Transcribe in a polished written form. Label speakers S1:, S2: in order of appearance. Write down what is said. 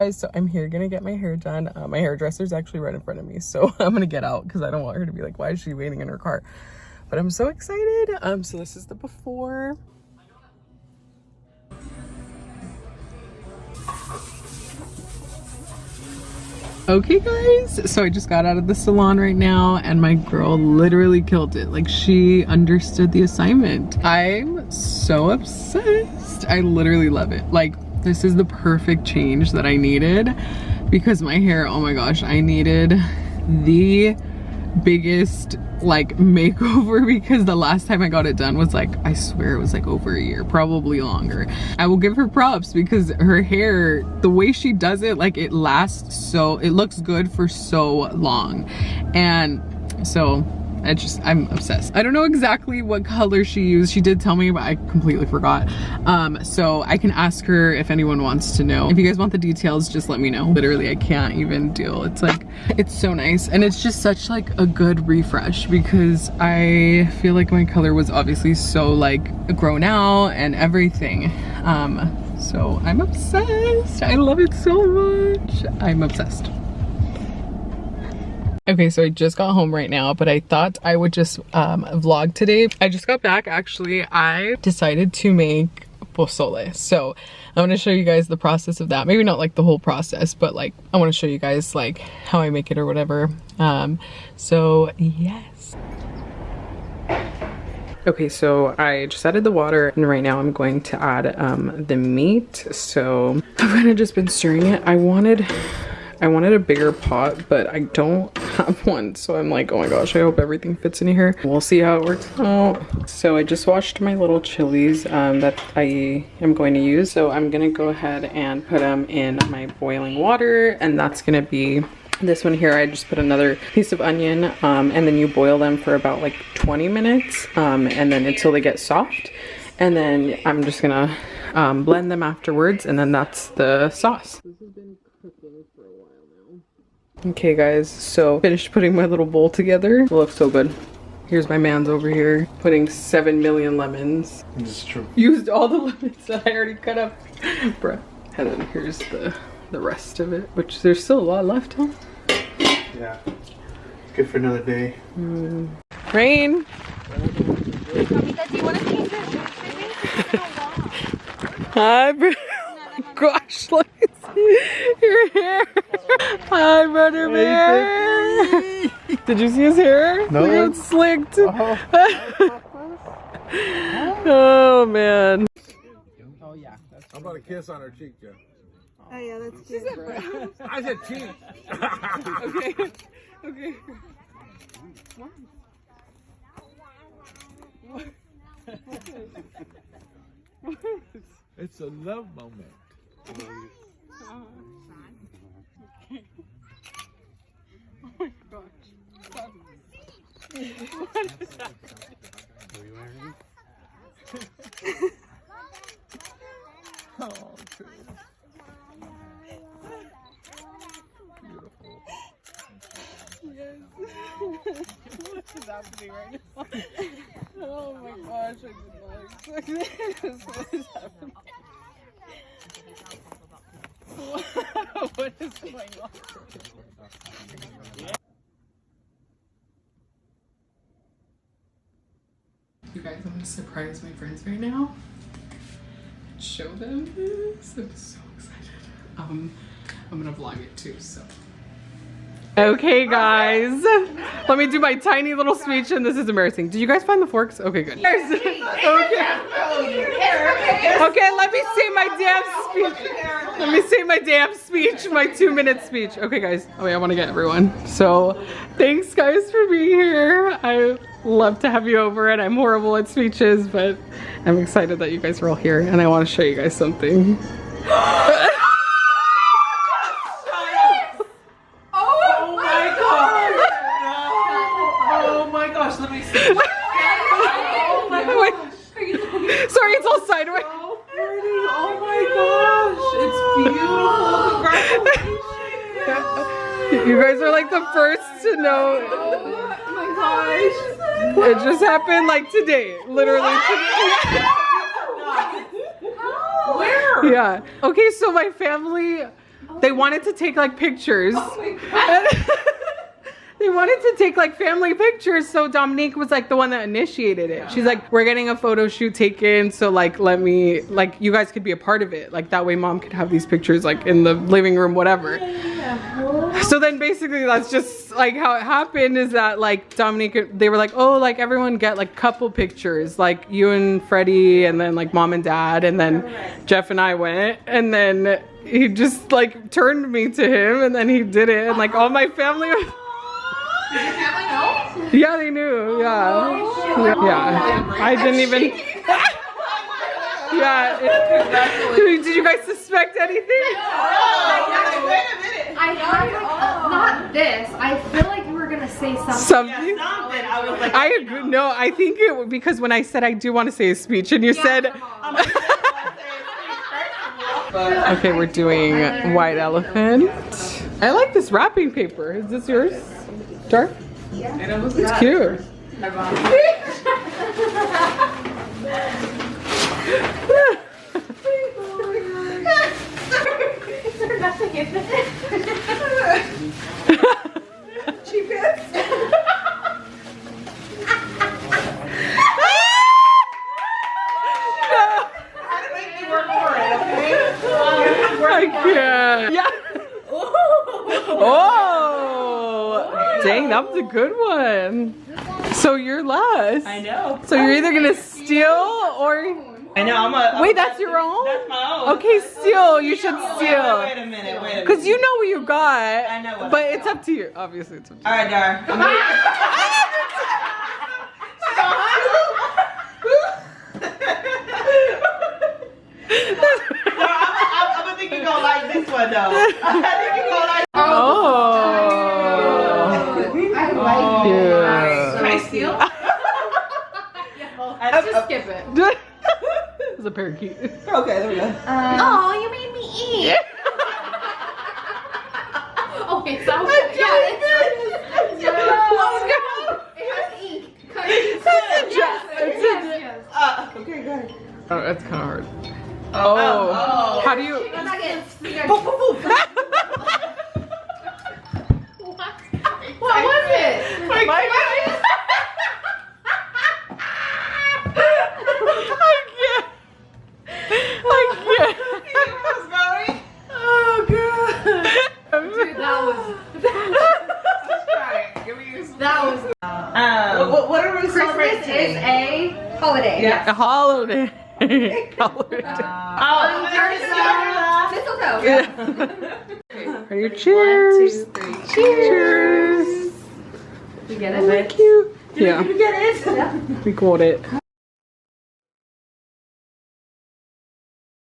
S1: Guys, so I'm here gonna get my hair done. My hairdresser's actually right in front of me, so I'm gonna get out because I don't want her to be like, why is she waiting in her car? But I'm so excited. So this is the before. Okay guys, so I just got out of the salon right now and my girl literally killed it. Like, she understood the assignment. I'm so obsessed. I literally love it. Like, this is the perfect change that I needed because my hair, oh my gosh, I needed the biggest like makeover because the last time I got it done was like, I swear it was like over a year, probably longer. I will give her props because her hair, the way she does it, like it lasts so, it looks good for so long. And so I'm obsessed. I don't know exactly what color she used. She did tell me, but I completely forgot. So I can ask her if anyone wants to know. If you guys want the details, just let me know. Literally, I can't even deal. It's like, it's so nice. And it's just such like a good refresh because I feel like my color was obviously so like grown out and everything. So I'm obsessed. I love it so much. I'm obsessed. Okay, so I just got home right now, but I thought I would just vlog today. I just got back, actually. I decided to make pozole. So I want to show you guys the process of that. Maybe not like the whole process, but like I want to show you guys like how I make it or whatever. So yes. Okay, so I just added the water and right now I'm going to add the meat. So I've kind of just been stirring it. I wanted a bigger pot, but I don't have one. So I'm like, oh my gosh, I hope everything fits in here. We'll see how it works out. So I just washed my little chilies that I am going to use. So I'm gonna go ahead and put them in my boiling water. And that's gonna be this one here. I just put another piece of onion and then you boil them for about like 20 minutes and then until they get soft. And then I'm just gonna blend them afterwards and then that's the sauce. This has been cooking for a while now. Okay guys, so finished putting my little bowl together. It looks so good. Here's my man's over here putting 7 million lemons.
S2: This is true.
S1: Used all the lemons that I already cut up. Bruh. And then here's the rest of it, which there's still a lot left, huh?
S2: Yeah. Good for another day.
S1: Rain. Hi, bro. Gosh, let me see your hair. Hi, brother bear. Did you see his hair?
S2: No.
S1: Look how it's slicked. Oh man.
S2: Oh yeah. How about a kiss on her cheek, Jeff?
S3: Oh yeah, that's cute.
S2: I said cheek.
S1: Okay. Okay.
S2: It's a love moment.
S1: Okay. Oh my gosh. Stop. What is that?
S2: Are you wearing? Oh, true. Beautiful.
S1: Yes. What is happening right now? Oh my gosh, I did not expect this. What is happening? What is going on? You guys, I'm gonna surprise my friends right now. Show them this. I'm so excited. I'm gonna vlog it too, so. Okay guys, let me do my tiny little speech and this is embarrassing. Did you guys find the forks? Okay, good. Okay. Okay, let me say my damn speech. Let me say my damn speech, my 2-minute speech. Okay guys, oh wait, I wanna get everyone. So thanks guys for being here. I love to have you over and I'm horrible at speeches, but I'm excited that you guys are all here and I wanna show you guys something. Sorry, it's all sideways.
S3: Oh, pretty. Oh my gosh, it's beautiful. Congratulations.
S1: You guys are like the first to know.
S3: Oh my gosh.
S1: It just happened like today, literally today.
S3: Where?
S1: Yeah. Okay, so my family they wanted to take like pictures.
S3: Oh my God.
S1: They wanted to take like family pictures, so Dominique was like the one that initiated it. She's like, we're getting a photo shoot taken, so like let me, like you guys could be a part of it. Like that way mom could have these pictures like in the living room, whatever. So then basically that's just like how it happened, is that like Dominique, they were like, oh, like everyone get like couple pictures, like you and Freddie and then like mom and dad, and then Jeff and I went, and then he just like turned me to him, and then he did it, and like all my family was
S3: Did your family know?
S1: yeah, they knew. Yeah. Yeah. I didn't even. Yeah. Did you guys suspect anything?
S3: Wait a minute.
S4: I had like, not this. I feel like you were gonna say something.
S1: Something.
S3: I was like,
S1: I agree. No, I think it because when I said I do want to say a speech, and you said. Okay, we're doing white elephant. I like this wrapping paper. Is this yours, Dark?
S4: Yeah.
S1: It's cute.
S4: Is there nothing in it?
S3: cheapest. How to make me work for it, okay?
S1: I can't. Yeah. Oh, dang, that was a good one. So you're last.
S5: I know.
S1: So you're either gonna steal or.
S5: I know. I'm
S1: Wait, that's your own?
S5: That's my own.
S1: Okay, steal. You should
S5: Wait
S1: steal.
S5: a minute. Wait a minute.
S1: Cause you know what you got.
S5: I know what
S1: But
S5: I
S1: it's up to you. Obviously, it's up to you.
S5: All right, Dar. I'm gonna think you're gonna like this one though. I think you're gonna like.
S1: Oh.
S4: I like
S1: Yeah.
S3: Can I steal?
S4: Let's just skip it.
S1: It's a parakeet.
S5: Okay, there we go.
S4: Oh, you made me eat. Okay, so yeah, it's it has ink. Yes.
S5: Okay, go ahead.
S1: Oh, that's kind of hard. Oh. How do you?
S4: Nuggets.
S3: What?
S4: What was it?
S1: I can't.
S3: Oh god.
S4: Dude, that was.
S3: Try it. Give me your
S4: That was.
S3: What are we
S4: Christmas
S3: celebrating
S4: is
S3: today?
S4: a holiday.
S3: Yeah.
S1: A holiday. Holiday.
S4: Mistletoe.
S1: Yeah. Ready? Cheers.
S3: 1, 2, 3.
S1: Cheers.
S4: You get
S1: Thank
S4: it?
S1: you. Yeah,
S5: You get it?
S4: Yeah.
S1: we got it.